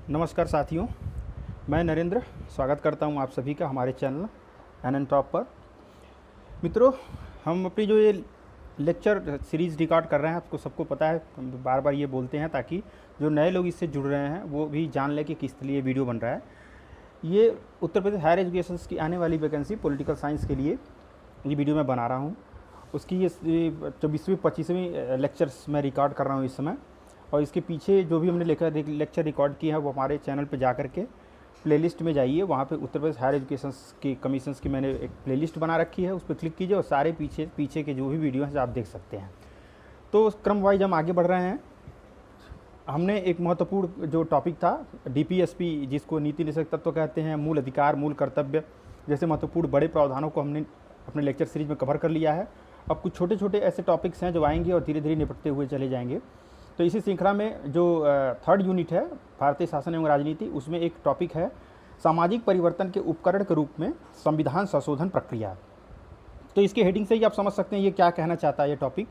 नमस्कार साथियों, मैं नरेंद्र स्वागत करता हूं आप सभी का हमारे चैनल एन टॉप पर। मित्रों, हम अपनी जो ये लेक्चर सीरीज़ रिकॉर्ड कर रहे हैं, आपको सबको पता है, हम बार बार ये बोलते हैं ताकि जो नए लोग इससे जुड़ रहे हैं वो भी जान लें कि किस लिए वीडियो बन रहा है। ये उत्तर प्रदेश हायर एजुकेशन की आने वाली वैकेंसी पॉलिटिकल साइंस के लिए ये वीडियो मैं बना रहा हूँ। उसकी ये 24वीं लेक्चर्स मैं रिकॉर्ड कर रहा हूँ इस समय, और इसके पीछे जो भी हमने लेक्चर रिकॉर्ड किए हैं वो हमारे चैनल पे जा करके प्लेलिस्ट में जाइए। वहाँ पे उत्तर प्रदेश हायर एजुकेशन की कमीशंस की मैंने एक प्लेलिस्ट बना रखी है, उस पर क्लिक कीजिए और सारे पीछे के जो भी वीडियो हैं आप देख सकते हैं। तो उस क्रम वाइज हम आगे बढ़ रहे हैं। हमने एक महत्वपूर्ण जो टॉपिक था DPSP, जिसको नीति निषेध तत्व कहते हैं, मूल अधिकार, मूल कर्तव्य जैसे महत्वपूर्ण बड़े प्रावधानों को हमने अपने लेक्चर सीरीज में कवर कर लिया है। अब कुछ छोटे छोटे ऐसे टॉपिक्स हैं जो आएंगे और धीरे धीरे निपटते हुए चले जाएंगे। तो इसी श्रृंखला में जो थर्ड यूनिट है भारतीय शासन एवं राजनीति, उसमें एक टॉपिक है सामाजिक परिवर्तन के उपकरण के रूप में संविधान संशोधन प्रक्रिया। तो इसके हेडिंग से ही आप समझ सकते हैं ये क्या कहना चाहता है। ये टॉपिक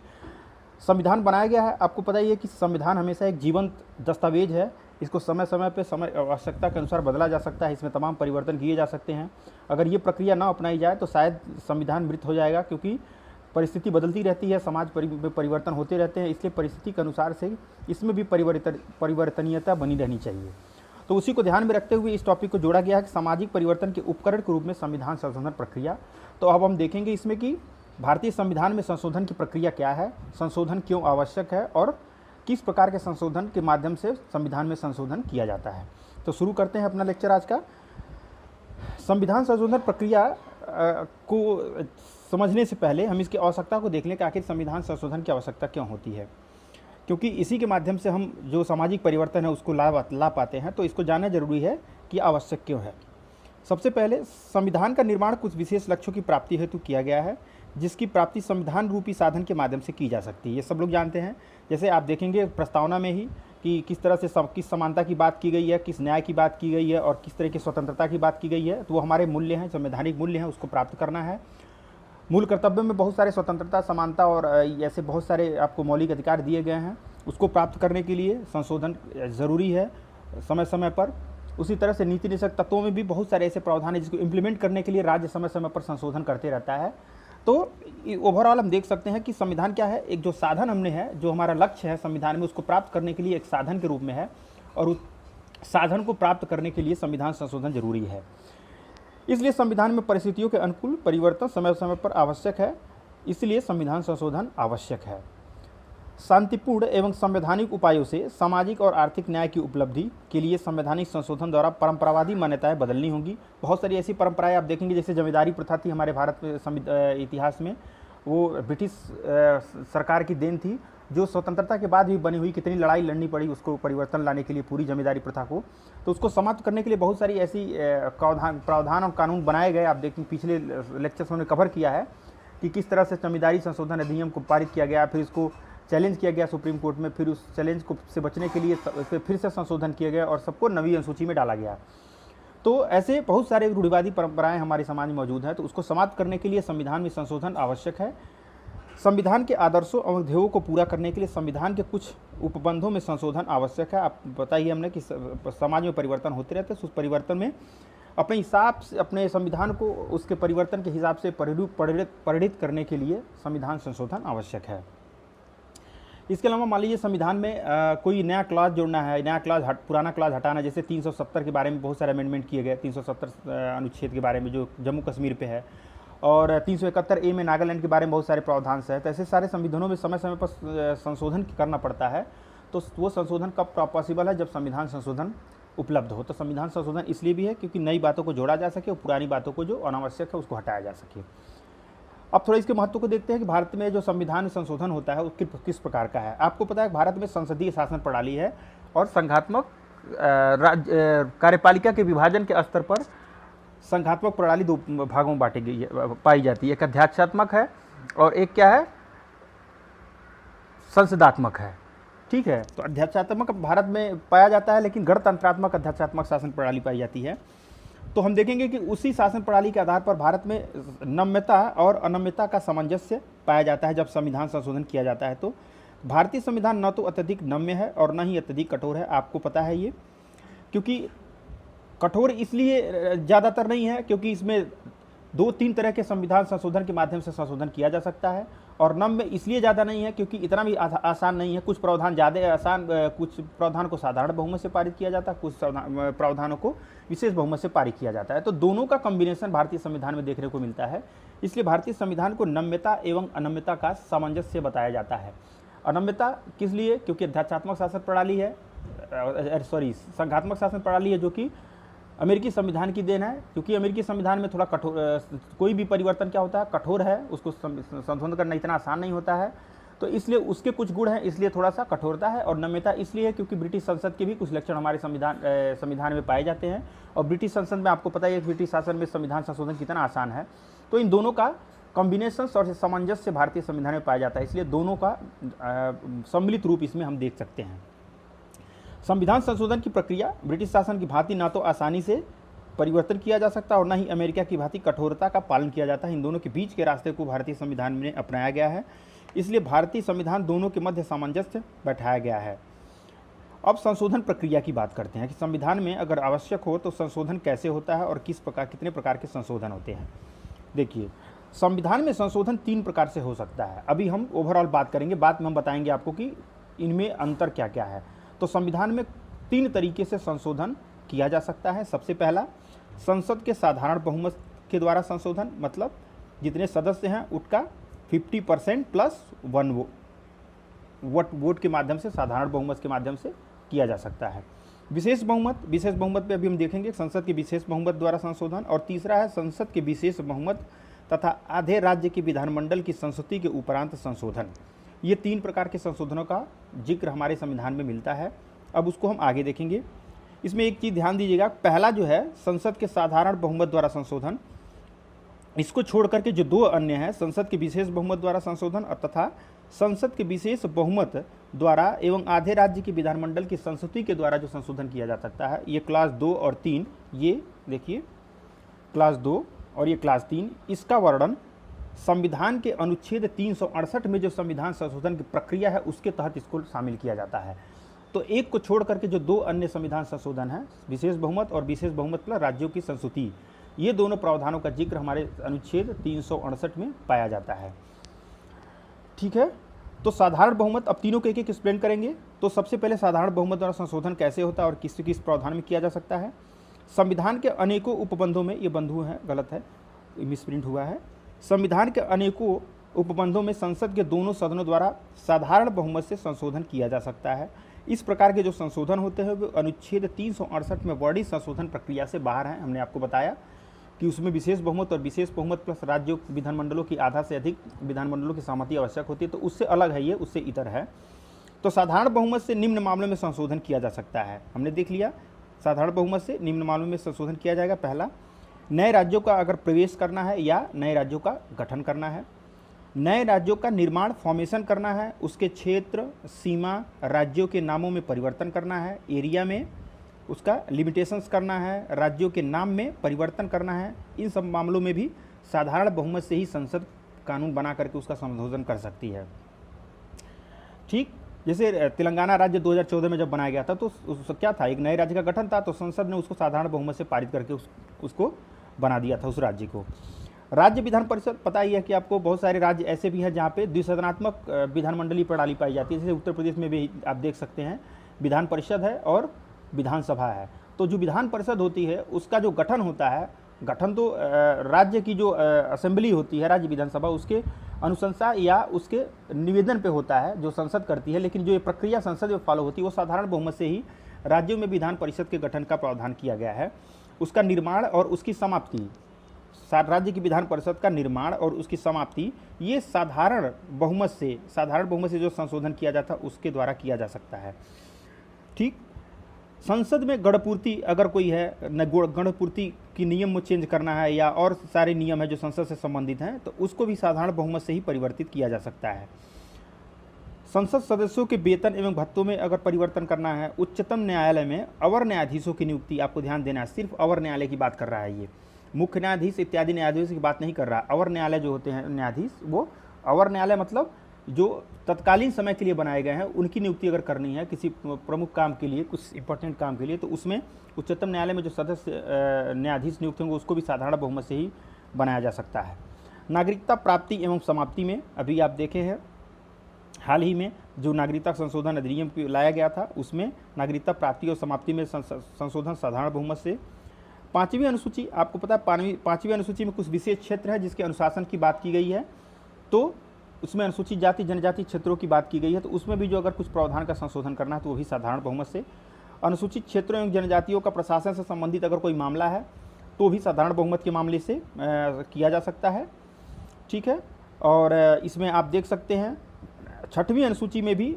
संविधान बनाया गया है, आपको पता ही है कि संविधान हमेशा एक जीवंत दस्तावेज है। इसको समय समय पे समय आवश्यकता के अनुसार बदला जा सकता है, इसमें तमाम परिवर्तन किए जा सकते हैं। अगर ये प्रक्रिया ना अपनाई जाए तो शायद संविधान मृत हो जाएगा, क्योंकि परिस्थिति बदलती रहती है, समाज में परिवर्तन होते रहते हैं, इसलिए परिस्थिति के अनुसार से इसमें भी परिवर्तनीयता बनी रहनी चाहिए। तो उसी को ध्यान में रखते हुए इस टॉपिक को जोड़ा गया है कि सामाजिक परिवर्तन के उपकरण के रूप में संविधान संशोधन प्रक्रिया। तो अब हम देखेंगे इसमें कि भारतीय संविधान में संशोधन की प्रक्रिया क्या है, संशोधन क्यों आवश्यक है और किस प्रकार के संशोधन के माध्यम से संविधान में संशोधन किया जाता है। तो शुरू करते हैं अपना लेक्चर आज का। संविधान संशोधन प्रक्रिया को समझने से पहले हम इसकी आवश्यकता को देख लें कि आखिर संविधान संशोधन की आवश्यकता क्यों होती है, क्योंकि इसी के माध्यम से हम जो सामाजिक परिवर्तन है उसको ला पाते हैं। तो इसको जानना जरूरी है कि आवश्यक क्यों है। सबसे पहले संविधान का निर्माण कुछ विशेष लक्ष्यों की प्राप्ति हेतु किया गया है, जिसकी प्राप्ति संविधान रूपी साधन के माध्यम से की जा सकती है। ये सब लोग जानते हैं। जैसे आप देखेंगे प्रस्तावना में ही कि किस तरह से किस समानता की बात की गई है, किस न्याय की बात की गई है और किस तरह की स्वतंत्रता की बात की गई है। तो वो हमारे मूल्य हैं, संवैधानिक मूल्य हैं, उसको प्राप्त करना है। मूल कर्तव्य में बहुत सारे स्वतंत्रता, समानता और ऐसे बहुत सारे आपको मौलिक अधिकार दिए गए हैं। उसको प्राप्त करने के लिए संशोधन ज़रूरी है समय समय पर। उसी तरह से नीति निषेध तत्वों में भी बहुत सारे ऐसे प्रावधान हैं जिसको इम्प्लीमेंट करने के लिए राज्य समय समय पर संशोधन करते रहता है। तो ओवरऑल हम देख सकते हैं कि संविधान क्या है, एक जो साधन हमने है, जो हमारा लक्ष्य है संविधान में, उसको प्राप्त करने के लिए एक साधन के रूप में है, और उस साधन को प्राप्त करने के लिए संविधान संशोधन जरूरी है। इसलिए संविधान में परिस्थितियों के अनुकूल परिवर्तन समय समय पर आवश्यक है, इसलिए संविधान संशोधन आवश्यक है। शांतिपूर्ण एवं संवैधानिक उपायों से सामाजिक और आर्थिक न्याय की उपलब्धि के लिए संवैधानिक संशोधन द्वारा परंपरावादी मान्यताएं बदलनी होंगी। बहुत सारी ऐसी परंपराएं आप देखेंगे, जैसे जमींदारी प्रथा थी हमारे भारत में इतिहास में, वो ब्रिटिश सरकार की देन थी, जो स्वतंत्रता के बाद भी बनी हुई। कितनी लड़ाई लड़नी पड़ी उसको परिवर्तन लाने के लिए, पूरी जमींदारी प्रथा को। तो उसको समाप्त करने के लिए बहुत सारी ऐसी प्रावधान और कानून बनाए गए। आप देखें पिछले लेक्चर्स में कवर किया है कि किस तरह से जमींदारी संशोधन अधिनियम को पारित किया गया, फिर इसको चैलेंज किया गया सुप्रीम कोर्ट में, फिर उस चैलेंज को से बचने के लिए फिर से संशोधन किया गया और सबको नवीं अनुसूची में डाला गया। तो ऐसे बहुत सारे रूढ़िवादी परंपराएं हमारे समाज में मौजूद हैं। तो उसको समाप्त करने के लिए संविधान में संशोधन आवश्यक है। संविधान के आदर्शों और ध्येयों को पूरा करने के लिए संविधान के कुछ उपबंधों में संशोधन आवश्यक है। आप बताइए हमने कि समाज में परिवर्तन होते रहते हैं, उस परिवर्तन में अपने हिसाब से, अपने संविधान को उसके परिवर्तन के हिसाब से परिणित करने के लिए संविधान संशोधन आवश्यक है। इसके अलावा मान लीजिए संविधान में कोई नया क्लास जोड़ना है, नया क्लास पुराना क्लास हटाना, जैसे 370 के बारे में बहुत सारे अमेंडमेंट किए गए, 370 अनुच्छेद के बारे में जो जम्मू कश्मीर पे है, और 371A में नागालैंड के बारे में बहुत सारे प्रावधान है। तो ऐसे सारे संविधानों में समय समय पर संशोधन करना पड़ता है। तो वो संशोधन कब पॉसिबल है, जब संविधान संशोधन उपलब्ध हो। तो संविधान संशोधन इसलिए भी है क्योंकि नई बातों को जोड़ा जा सके और पुरानी बातों को जो अनावश्यक है उसको हटाया जा सके। अब थोड़ा इसके महत्व को देखते हैं कि भारत में जो संविधान संशोधन होता है वो किस प्रकार का है। आपको पता है भारत में संसदीय शासन प्रणाली है और संघात्मक कार्यपालिका के विभाजन के स्तर पर संघात्मक प्रणाली दो भागों में बांटी गई पाई जाती है। एक अध्यात्मक है और एक क्या है, संसदात्मक है। ठीक है, तो अध्यात्मक भारत में पाया जाता है, लेकिन गणतंत्रात्मक अध्यात्मक शासन प्रणाली पाई जाती है। तो हम देखेंगे कि उसी शासन प्रणाली के आधार पर भारत में नम्यता और अनम्यता का सामंजस्य पाया जाता है। जब संविधान संशोधन किया जाता है तो भारतीय संविधान न तो अत्यधिक नम्य है और न ही अत्यधिक कठोर है, आपको पता है ये। क्योंकि कठोर इसलिए ज़्यादातर नहीं है क्योंकि इसमें 2-3 तरह के संविधान संशोधन के माध्यम से संशोधन किया जा सकता है, और नम्य इसलिए ज़्यादा नहीं है क्योंकि इतना भी आसान नहीं है। कुछ प्रावधान ज़्यादा आसान, कुछ प्रावधान को साधारण बहुमत से पारित किया जाता है, कुछ प्रावधानों को विशेष बहुमत से पारित किया जाता है। तो दोनों का कॉम्बिनेशन भारतीय संविधान में देखने को मिलता है। इसलिए भारतीय संविधान को नम्यता एवं अनम्यता का सामंजस्य बताया जाता है। अनम्यता किस लिए? क्योंकि अध्यात्मक शासन प्रणाली है, संघात्मक शासन प्रणाली है, जो कि अमेरिकी संविधान की देन है। क्योंकि अमेरिकी संविधान में थोड़ा कठोर, कोई भी परिवर्तन क्या होता है, कठोर है, उसको संशोधन करना इतना आसान नहीं होता है। तो इसलिए उसके कुछ गुण हैं, इसलिए थोड़ा सा कठोरता है। और नम्यता इसलिए है क्योंकि ब्रिटिश संसद के भी कुछ लक्षण हमारे संविधान में पाए जाते हैं, और ब्रिटिश संसद में आपको पता है ब्रिटिश शासन में संविधान संशोधन कितना आसान है। तो इन दोनों का कॉम्बिनेशन और सामंजस्य भारतीय संविधान में पाया जाता है, इसलिए दोनों का सम्मिलित रूप इसमें हम देख सकते हैं। संविधान संशोधन की प्रक्रिया ब्रिटिश शासन की भांति ना तो आसानी से परिवर्तन किया जा सकता और न ही अमेरिका की भांति कठोरता का पालन किया जाता है। इन दोनों के बीच के रास्ते को भारतीय संविधान में अपनाया गया है, इसलिए भारतीय संविधान दोनों के मध्य सामंजस्य बैठाया गया है। अब संशोधन प्रक्रिया की बात करते हैं कि संविधान में अगर आवश्यक हो तो संशोधन कैसे होता है और कितने प्रकार के संशोधन होते हैं। देखिए, संविधान में संशोधन 3 प्रकार से हो सकता है। अभी हम ओवरऑल बात करेंगे, बाद में हम बताएंगे आपको कि इनमें अंतर क्या क्या है। तो संविधान में 3 तरीके से संशोधन किया जा सकता है। सबसे पहला, संसद के साधारण बहुमत के द्वारा संशोधन, मतलब जितने सदस्य हैं उसका 50% प्लस 1 वोट के माध्यम से, साधारण बहुमत के माध्यम से किया जा सकता है। विशेष बहुमत पे अभी हम देखेंगे संसद के विशेष बहुमत द्वारा संशोधन। और तीसरा है संसद के विशेष बहुमत तथा आधे राज्य की विधानमंडल की संस्तुति के उपरांत संशोधन। ये 3 प्रकार के संशोधनों का जिक्र हमारे संविधान में मिलता है। अब उसको हम आगे देखेंगे। इसमें एक चीज़ ध्यान दीजिएगा, पहला जो है संसद के साधारण बहुमत द्वारा संशोधन, इसको छोड़ करके जो 2 अन्य हैं, संसद के विशेष बहुमत द्वारा संशोधन और तथा संसद के विशेष बहुमत द्वारा एवं आधे राज्य की विधानमंडल की संस्तुति के द्वारा जो संशोधन किया जा सकता है, ये क्लास 2 और 3, ये देखिए क्लास 2 और ये क्लास 3, इसका वर्णन संविधान के अनुच्छेद 368 में जो संविधान संशोधन की प्रक्रिया है उसके तहत इसको शामिल किया जाता है। तो एक को छोड़ करके जो 2 अन्य संविधान संशोधन हैं, विशेष बहुमत और विशेष बहुमत प्लस राज्यों की संस्तुति, ये दोनों प्रावधानों का जिक्र हमारे अनुच्छेद 368 में पाया जाता है। ठीक है, तो साधारण बहुमत, अब तीनों के एक एक्सप्लेन करेंगे। तो सबसे पहले साधारण बहुमत द्वारा संशोधन कैसे होता है और किस किस प्रावधान में किया जा सकता है। संविधान के अनेकों उपबंधों में, ये बंधु हैं, गलत है, मिसप्रिंट हुआ है। संविधान के अनेकों उपबंधों में संसद के दोनों सदनों द्वारा साधारण बहुमत से संशोधन किया जा सकता है। इस प्रकार के जो संशोधन होते हैं वो अनुच्छेद 368 में वर्णित संशोधन प्रक्रिया से बाहर हैं। हमने आपको बताया कि उसमें विशेष बहुमत और विशेष बहुमत प्लस राज्यों विधानमंडलों की आधा से अधिक विधानमंडलों की सहमति आवश्यक होती है, तो उससे अलग है, ये उससे इतर है। तो साधारण बहुमत से निम्न मामलों में संशोधन किया जा सकता है। हमने देख लिया, साधारण बहुमत से निम्न मामलों में संशोधन किया जाएगा। पहला, नए राज्यों का अगर प्रवेश करना है या नए राज्यों का गठन करना है, नए राज्यों का निर्माण फॉर्मेशन करना है, उसके क्षेत्र सीमा राज्यों के नामों में परिवर्तन करना है, एरिया में उसका लिमिटेशंस करना है, राज्यों के नाम में परिवर्तन करना है, इन सब मामलों में भी साधारण बहुमत से ही संसद कानून बना करके उसका संशोधन कर सकती है। ठीक, जैसे तेलंगाना राज्य 2014 में जब बनाया गया था तो क्या था, एक नए राज्य का गठन था, तो संसद ने उसको साधारण बहुमत से पारित करके उसको बना दिया था उस राज्य को। राज्य विधान परिषद, पता ही है कि आपको बहुत सारे राज्य ऐसे भी हैं जहाँ पे द्विसदनात्मक विधानमंडलीय प्रणाली पाई जाती है। जैसे उत्तर प्रदेश में भी आप देख सकते हैं, विधान परिषद है और विधानसभा है। तो जो विधान परिषद होती है उसका जो गठन होता है, गठन तो राज्य की जो असेंबली होती है, राज्य विधानसभा, उसके अनुशंसा या उसके निवेदन पे होता है जो संसद करती है। लेकिन जो ये प्रक्रिया संसद में फॉलो होती है वो साधारण बहुमत से ही राज्यों में विधान परिषद के गठन का प्रावधान किया गया है। उसका निर्माण और उसकी समाप्ति, राज्य की विधान परिषद का निर्माण और उसकी समाप्ति, ये साधारण बहुमत से जो संशोधन किया जाता है उसके द्वारा किया जा सकता है। ठीक, संसद में गणपूर्ति अगर कोई है, गणपूर्ति की नियम में चेंज करना है या और सारे नियम है जो संसद से संबंधित हैं, तो उसको भी साधारण बहुमत से ही परिवर्तित किया जा सकता है। संसद सदस्यों के वेतन एवं भत्तों में अगर परिवर्तन करना है, उच्चतम न्यायालय में अवर न्यायाधीशों की नियुक्ति, आपको ध्यान देना है, सिर्फ अवर न्यायालय की बात कर रहा है, ये मुख्य न्यायाधीश इत्यादि न्यायाधीश की बात नहीं कर रहा। अवर न्यायालय जो होते हैं न्यायाधीश, वो अवर न्यायालय मतलब जो तत्कालीन समय के लिए बनाए गए हैं उनकी नियुक्ति अगर करनी है किसी प्रमुख काम के लिए, कुछ इंपॉर्टेंट काम के लिए, तो उसमें उच्चतम न्यायालय में जो सदस्य न्यायाधीश नियुक्त होंगे उसको भी साधारण बहुमत से ही बनाया जा सकता है। नागरिकता प्राप्ति एवं समाप्ति में अभी आप देखे हैं हाल ही में जो नागरिकता संशोधन अधिनियम लाया गया था, उसमें नागरिकता प्राप्ति और समाप्ति में संशोधन साधारण बहुमत से। 5वीं अनुसूची, आपको पता है 5वीं अनुसूची में कुछ विशेष क्षेत्र है जिसके अनुशासन की बात की गई है, तो उसमें अनुसूचित जाति जनजाति क्षेत्रों की बात की गई है, तो उसमें भी जो अगर कुछ प्रावधान का संशोधन करना है तो वो भी साधारण बहुमत से। अनुसूचित क्षेत्रों एवं जनजातियों का प्रशासन से संबंधित अगर कोई मामला है तो भी साधारण बहुमत के मामले से किया जा सकता है, ठीक है। और इसमें आप देख सकते हैं 6वीं अनुसूची में भी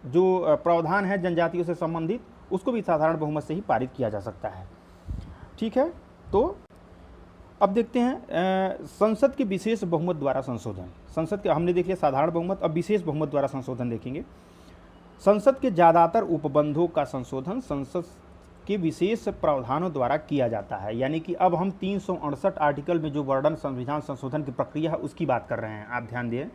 जो प्रावधान है जनजातियों से संबंधित उसको भी साधारण बहुमत से ही पारित किया जा सकता है, ठीक है। तो अब देखते हैं संसद के विशेष बहुमत द्वारा संशोधन। संसद के हमने देख लिया साधारण बहुमत, अब विशेष बहुमत द्वारा संशोधन देखेंगे। संसद के ज़्यादातर उपबंधों का संशोधन संसद के विशेष प्रावधानों द्वारा किया जाता है। यानी कि अब हम 368 आर्टिकल में जो वर्णन संविधान संशोधन की प्रक्रिया है उसकी बात कर रहे हैं। आप ध्यान दें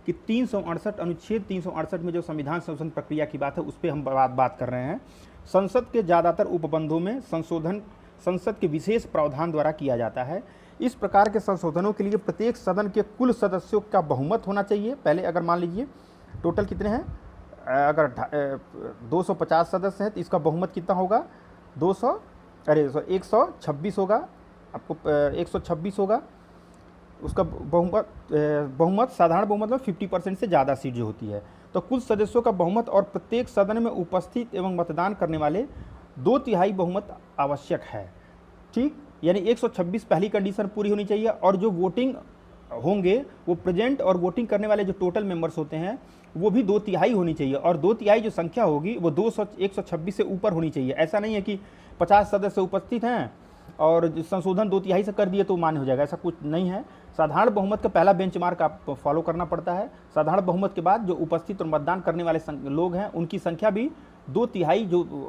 कि 368 अनुच्छेद 368 में जो संविधान संशोधन प्रक्रिया की बात है उस पर हम बात कर रहे हैं। संसद के ज़्यादातर उपबंधों में संशोधन संसद के विशेष प्रावधान द्वारा किया जाता है। इस प्रकार के संशोधनों के लिए प्रत्येक सदन के कुल सदस्यों का बहुमत होना चाहिए। पहले अगर मान लीजिए टोटल कितने हैं, अगर 250 सदस्य हैं तो इसका बहुमत कितना होगा, 126 होगा, आपको 126 होगा। उसका बहुमत साधारण बहुमत में 50% से ज़्यादा सीट जो होती है। तो कुल सदस्यों का बहुमत और प्रत्येक सदन में उपस्थित एवं मतदान करने वाले 2/3 बहुमत आवश्यक है, ठीक। यानी 126 पहली कंडीशन पूरी होनी चाहिए, और जो वोटिंग होंगे वो प्रेजेंट और वोटिंग करने वाले जो टोटल मेंबर्स होते हैं वो भी 2/3 होनी चाहिए, और 2/3 जो संख्या होगी वो 126 से ऊपर होनी चाहिए। ऐसा नहीं है कि 50 सदस्य उपस्थित हैं और संशोधन 2/3 से कर दिए तो मान्य हो जाएगा, ऐसा कुछ नहीं है। साधारण बहुमत का पहला बेंचमार्क आप फॉलो करना पड़ता है। साधारण बहुमत के बाद जो उपस्थित और मतदान करने वाले लोग हैं उनकी संख्या भी 2/3, जो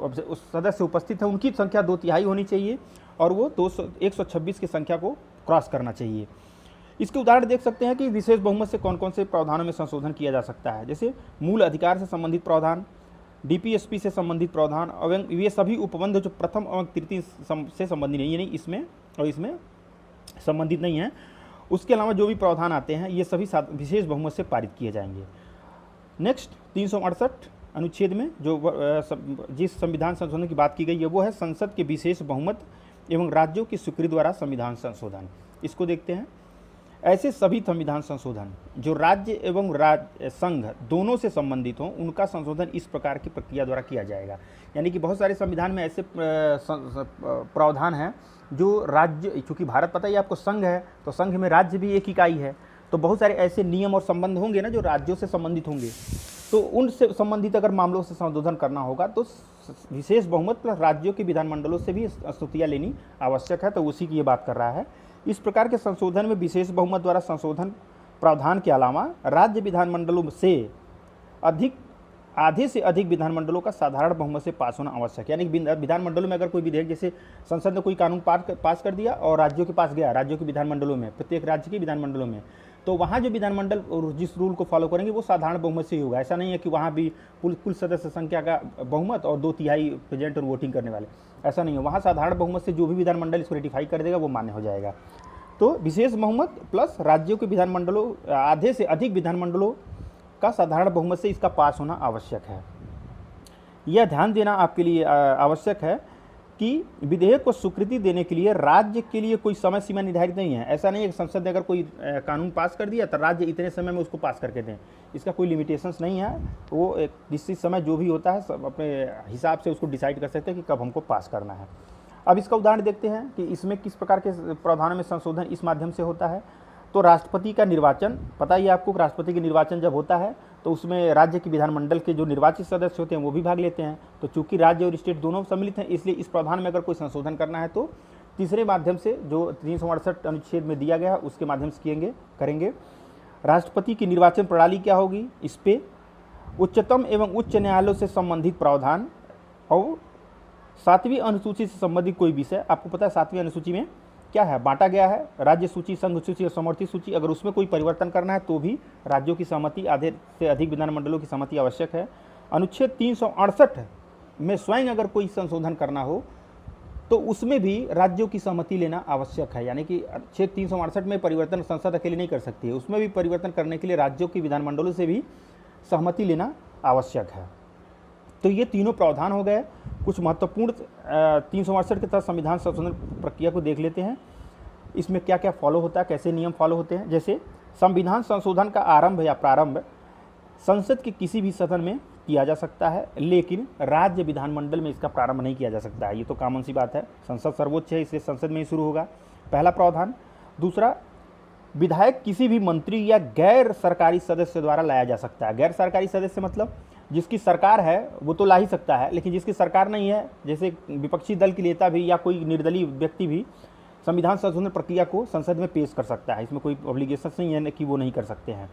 सदस्य उपस्थित है उनकी संख्या 2/3 होनी चाहिए, और वो 126 की संख्या को क्रॉस करना चाहिए। इसके उदाहरण देख सकते हैं कि विशेष बहुमत से कौन कौन से प्रावधानों में संशोधन किया जा सकता है, जैसे मूल अधिकार से संबंधित प्रावधान, डीपीएसपी से संबंधित प्रावधान, और ये सभी उपबंध जो प्रथम और तृतीय से संबंधित नहीं, यानी इसमें और इसमें संबंधित नहीं है। उसके अलावा जो भी प्रावधान आते हैं ये सभी विशेष बहुमत से पारित किए जाएंगे। नेक्स्ट 368 अनुच्छेद में जो जिस संविधान संशोधन की बात की गई है वो है संसद के विशेष बहुमत एवं राज्यों की स्वीकृति द्वारा संविधान संशोधन। इसको देखते हैं। ऐसे सभी संविधान संशोधन जो राज्य एवं संघ दोनों से संबंधित हों उनका संशोधन इस प्रकार की प्रक्रिया द्वारा किया जाएगा। यानी कि बहुत सारे संविधान में ऐसे प्रावधान हैं जो राज्य, चूँकि भारत पता ही आपको संघ है तो संघ में राज्य भी एक इकाई है, तो बहुत सारे ऐसे नियम और संबंध होंगे ना जो राज्यों से संबंधित होंगे, तो उनसे संबंधित अगर मामलों से संशोधन करना होगा तो विशेष बहुमत प्लस राज्यों के विधानमंडलों से भी स्तुतियाँ लेनी आवश्यक है, तो उसी की ये बात कर रहा है। इस प्रकार के संशोधन में विशेष बहुमत द्वारा संशोधन प्रावधान के अलावा राज्य विधानमंडलों से आधे से अधिक विधानमंडलों का साधारण बहुमत से पास होना आवश्यक है। यानी विधानमंडलों में अगर कोई विधेयक, जैसे संसद ने कोई कानून पास कर दिया और राज्यों के पास गया, राज्यों के विधानमंडलों में, प्रत्येक राज्य के विधानमंडलों में, तो वहाँ जो विधानमंडल और जिस रूल को फॉलो करेंगे वो साधारण बहुमत से ही होगा। ऐसा नहीं है कि वहाँ भी कुल सदस्य संख्या का बहुमत और 2/3 प्रेजेंट और वोटिंग करने वाले, ऐसा नहीं है। वहाँ साधारण बहुमत से जो भी विधानमंडल इसको रेटिफाई कर देगा वो मान्य हो जाएगा। तो विशेष बहुमत प्लस राज्यों के विधानमंडलों, आधे से अधिक विधानमंडलों का साधारण बहुमत से इसका पास होना आवश्यक है। यह ध्यान देना आपके लिए आवश्यक है कि विधेयक को स्वीकृति देने के लिए राज्य के लिए कोई समय सीमा निर्धारित नहीं है। ऐसा नहीं है कि संसद ने अगर कोई कानून पास कर दिया तो राज्य इतने समय में उसको पास करके दें, इसका कोई लिमिटेशंस नहीं है। वो एक निश्चित समय जो भी होता है सब अपने हिसाब से उसको डिसाइड कर सकते हैं कि कब हमको पास करना है। अब इसका उदाहरण देखते हैं कि इसमें किस प्रकार के प्रावधानों में संशोधन इस माध्यम से होता है। तो राष्ट्रपति का निर्वाचन, पता ही आपको, राष्ट्रपति का निर्वाचन जब होता है तो उसमें राज्य के विधानमंडल के जो निर्वाचित सदस्य होते हैं वो भी भाग लेते हैं। तो चूंकि राज्य और स्टेट दोनों सम्मिलित हैं, इसलिए इस प्रावधान में अगर कोई संशोधन करना है तो तीसरे माध्यम से जो 368 अनुच्छेद में दिया गया है उसके माध्यम से करेंगे। राष्ट्रपति की निर्वाचन प्रणाली क्या होगी, इस पे उच्चतम एवं उच्च न्यायालयों से संबंधित प्रावधान और 7वीं अनुसूची से संबंधित कोई विषय। आपको पता है 7वीं अनुसूची में क्या है, बांटा गया है राज्य सूची, संघ सूची और समवर्ती सूची। अगर उसमें कोई परिवर्तन करना है तो भी राज्यों की सहमति, आधे से अधिक विधानमंडलों की सहमति आवश्यक है। अनुच्छेद 368 में स्वयं अगर कोई संशोधन करना हो तो उसमें भी राज्यों की सहमति लेना आवश्यक है। यानी कि अनुच्छेद 368 में परिवर्तन संसद अकेले नहीं कर सकती है, उसमें भी परिवर्तन करने के लिए राज्यों की विधानमंडलों से भी सहमति लेना आवश्यक है। तो ये तीनों प्रावधान हो गए। कुछ महत्वपूर्ण 368 के तहत संविधान संशोधन प्रक्रिया को देख लेते हैं। इसमें क्या क्या फॉलो होता है, कैसे नियम फॉलो होते हैं। जैसे संविधान संशोधन का आरंभ या प्रारंभ संसद के किसी भी सदन में किया जा सकता है, लेकिन राज्य विधानमंडल में इसका प्रारंभ नहीं किया जा सकता है। ये तो कॉमन सी बात है, संसद सर्वोच्च है, इसलिए संसद में ही शुरू होगा, पहला प्रावधान। दूसरा, विधायक किसी भी मंत्री या गैर सरकारी सदस्य द्वारा लाया जा सकता है। गैर सरकारी सदस्य मतलब जिसकी सरकार है वो तो ला ही सकता है, लेकिन जिसकी सरकार नहीं है, जैसे विपक्षी दल के नेता भी या कोई निर्दलीय व्यक्ति भी संविधान संशोधन प्रक्रिया को संसद में पेश कर सकता है। इसमें कोई ऑब्लिगेशन नहीं है कि वो नहीं कर सकते हैं।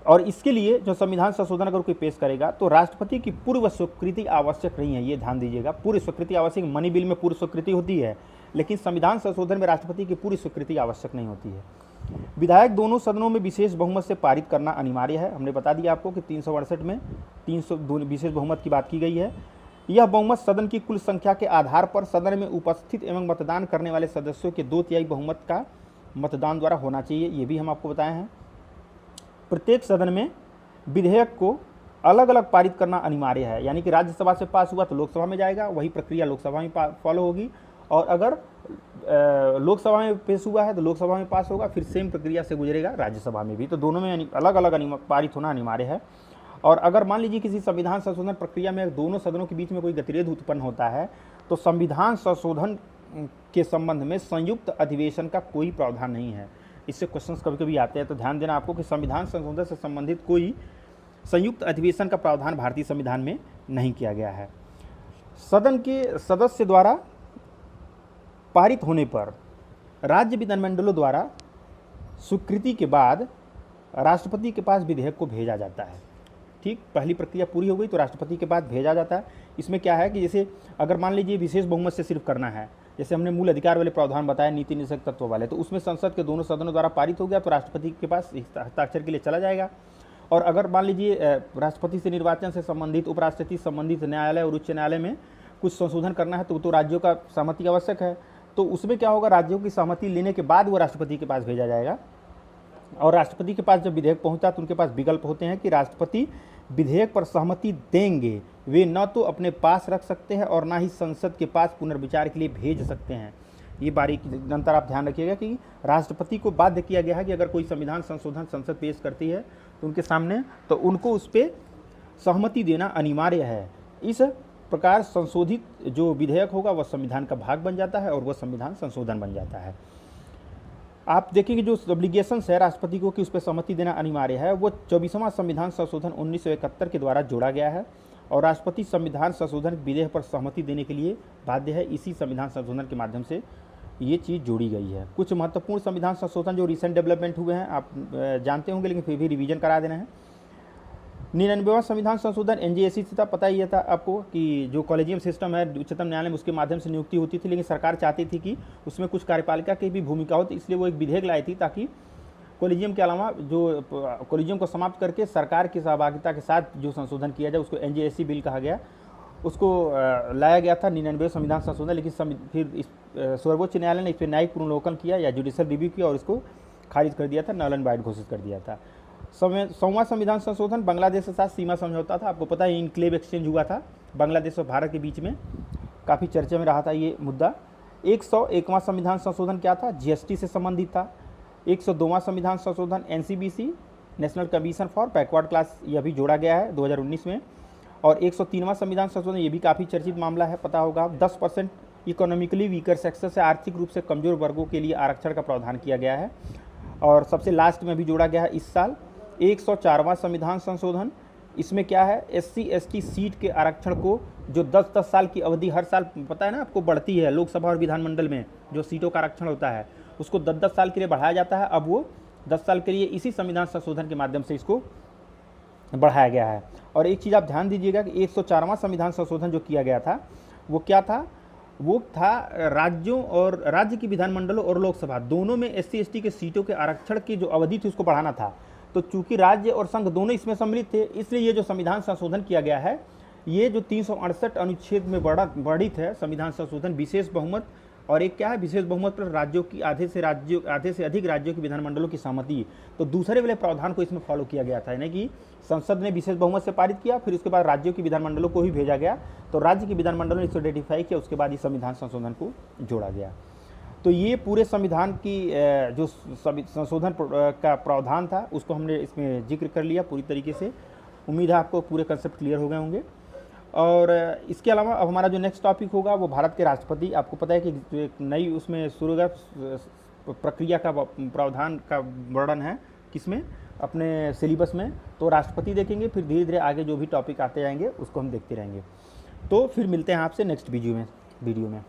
और इसके लिए जो संविधान संशोधन अगर कोई पेश करेगा तो राष्ट्रपति की पूर्व स्वीकृति आवश्यक नहीं है, ये ध्यान दीजिएगा। पूर्व स्वीकृति आवश्यक, मनी बिल में पूर्व स्वीकृति होती है, लेकिन संविधान संशोधन में राष्ट्रपति की पूर्व स्वीकृति आवश्यक नहीं होती है। विधायक दोनों सदनों में विशेष बहुमत से पारित करना अनिवार्य है। हमने बता दिया आपको कि 368 में 300 विशेष बहुमत की बात की गई है। यह बहुमत सदन की कुल संख्या के आधार पर सदन में उपस्थित एवं मतदान करने वाले सदस्यों के 2/3 बहुमत का मतदान द्वारा होना चाहिए, ये भी हम आपको बताए हैं। प्रत्येक सदन में विधेयक को अलग अलग पारित करना अनिवार्य है, यानी कि राज्यसभा से पास हुआ तो लोकसभा में जाएगा, वही प्रक्रिया लोकसभा में फॉलो होगी, और अगर लोकसभा में पेश हुआ है तो लोकसभा में पास होगा, फिर सेम प्रक्रिया से गुजरेगा राज्यसभा में भी। तो दोनों में अलग अलग पारित होना अनिवार्य है। और अगर मान लीजिए किसी संविधान संशोधन प्रक्रिया में दोनों सदनों के बीच में कोई गतिरोध उत्पन्न होता है तो संविधान संशोधन के संबंध में संयुक्त अधिवेशन का कोई प्रावधान नहीं है। इससे क्वेश्चंस कभी कभी आते हैं, तो ध्यान देना आपको कि संविधान संशोधन से संबंधित कोई संयुक्त अधिवेशन का प्रावधान भारतीय संविधान में नहीं किया गया है। सदन के सदस्य द्वारा पारित होने पर राज्य विधानमंडलों द्वारा स्वीकृति के बाद राष्ट्रपति के पास विधेयक को भेजा जाता है। ठीक, पहली प्रक्रिया पूरी हो गई तो राष्ट्रपति के पास भेजा जाता है। इसमें क्या है कि जैसे अगर मान लीजिए विशेष बहुमत से सिर्फ करना है, जैसे हमने मूल अधिकार वाले प्रावधान बताया, नीति निषेध तत्व वाले, तो उसमें संसद के दोनों सदनों द्वारा पारित हो गया तो राष्ट्रपति के पास हस्ताक्षर के लिए चला जाएगा। और अगर मान लीजिए राष्ट्रपति से निर्वाचन से संबंधित, उपराष्ट्रपति से संबंधित न्यायालय और उच्च न्यायालय में कुछ संशोधन करना है तो राज्यों का सहमति आवश्यक है। तो उसमें क्या होगा, राज्यों की सहमति लेने के बाद वो राष्ट्रपति के पास भेजा जाएगा। और राष्ट्रपति के पास जब विधेयक पहुंचता है तो उनके पास विकल्प होते हैं कि राष्ट्रपति विधेयक पर सहमति देंगे, वे न तो अपने पास रख सकते हैं और ना ही संसद के पास पुनर्विचार के लिए भेज सकते हैं। ये बारीकी अंतर आप ध्यान रखिएगा कि राष्ट्रपति को बाध्य किया गया है कि अगर कोई संविधान संशोधन संसद पेश करती है तो उनके सामने, तो उनको उस पर सहमति देना अनिवार्य है। इस प्रकार संशोधित जो विधेयक होगा वह संविधान का भाग बन जाता है और वह संविधान संशोधन बन जाता है। आप देखेंगे जो ऑब्लिगेशंस है राष्ट्रपति को कि उस पर सहमति देना अनिवार्य है, वो 24वां संविधान संशोधन 1971 के द्वारा जोड़ा गया है और राष्ट्रपति संविधान संशोधन विधेयक पर सहमति देने के लिए बाध्य है। इसी संविधान संशोधन के माध्यम से ये चीज़ जोड़ी गई है। कुछ महत्वपूर्ण संविधान संशोधन जो रिसेंट डेवलपमेंट हुए हैं आप जानते होंगे, लेकिन फिर भी रिवीजन करा देना है। 99वां संविधान संशोधन एनजेएसी से था, पता ही था आपको कि जो कॉलेजियम सिस्टम है उच्चतम न्यायालय में, उसके माध्यम से नियुक्ति होती थी, लेकिन सरकार चाहती थी कि उसमें कुछ कार्यपालिका की भी भूमिका हो, तो इसलिए वो एक विधेयक लाई थी ताकि कॉलेजियम के अलावा जो कॉलेजियम को समाप्त करके सरकार की सहभागिता के साथ जो संशोधन किया जाए उसको एनजेएसी बिल कहा गया, उसको लाया गया था 99वें संविधान संशोधन। लेकिन फिर सर्वोच्च न्यायालय ने इस पर न्यायिक पुनर्लोकन किया या जुडिशल रिव्यू किया और इसको खारिज कर दिया था, नल एंड वाइड घोषित कर दिया था। 100वां संविधान संशोधन बांग्लादेश के साथ सीमा समझौता था। आपको पता है इनक्लेव एक्सचेंज हुआ था बांग्लादेश और भारत के बीच में, काफ़ी चर्चा में रहा था ये मुद्दा। 101वां संविधान संशोधन क्या था, जीएसटी से संबंधित था। 102वां संविधान संशोधन NCBC, national commission for backward class, यह भी जोड़ा गया है 2019 में। और 103वां संविधान संशोधन, ये भी काफ़ी चर्चित मामला है, पता होगा। 10% इकोनॉमिकली वीकर सेक्शन से आर्थिक रूप से कमजोर वर्गों के लिए आरक्षण का प्रावधान किया गया है। और सबसे लास्ट में भी जोड़ा गया है इस साल 104वां संविधान संशोधन। इसमें क्या है, एससी एसटी सीट के आरक्षण को जो 10-10 साल की अवधि हर साल, पता है ना आपको, बढ़ती है लोकसभा और विधानमंडल में जो सीटों का आरक्षण होता है उसको 10-10 साल के लिए बढ़ाया जाता है। अब वो 10 साल के लिए इसी संविधान संशोधन के माध्यम से इसको बढ़ाया गया है। और एक चीज़ आप ध्यान दीजिएगा कि 104वां संविधान संशोधन जो किया गया था वो क्या था, वो था राज्यों और राज्य की विधानमंडलों और लोकसभा दोनों में एससी एसटी के सीटों के आरक्षण की जो अवधि थी उसको बढ़ाना था। तो चूंकि राज्य और संघ दोनों इसमें सम्मिलित थे, इसलिए ये जो संविधान संशोधन किया गया है, ये जो 368 अनुच्छेद में वर्णित है संविधान संशोधन, विशेष बहुमत, और एक क्या है, विशेष बहुमत पर राज्यों की आधे से अधिक राज्यों की विधानमंडलों की सहमति। तो दूसरे वाले प्रावधान को इसमें फॉलो किया गया था, यानी कि संसद ने विशेष बहुमत से पारित किया, फिर उसके बाद राज्यों की विधानमंडलों को ही भेजा गया, तो राज्य की विधानमंडलों ने इसको रेटिफाई किया, उसके बाद इस संविधान संशोधन को जोड़ा गया। तो ये पूरे संविधान की जो संशोधन का प्रावधान था उसको हमने इसमें जिक्र कर लिया पूरी तरीके से। उम्मीद है आपको पूरे कंसेप्ट क्लियर हो गए होंगे। और इसके अलावा अब हमारा जो नेक्स्ट टॉपिक होगा वो भारत के राष्ट्रपति। आपको पता है कि जो एक नई उसमें शुरुआत प्रक्रिया का प्रावधान का वर्णन है किसमें, अपने सिलेबस में। तो राष्ट्रपति देखेंगे, फिर धीरे धीरे आगे जो भी टॉपिक आते जाएंगे उसको हम देखते रहेंगे। तो फिर मिलते हैं आपसे नेक्स्ट वीडियो में।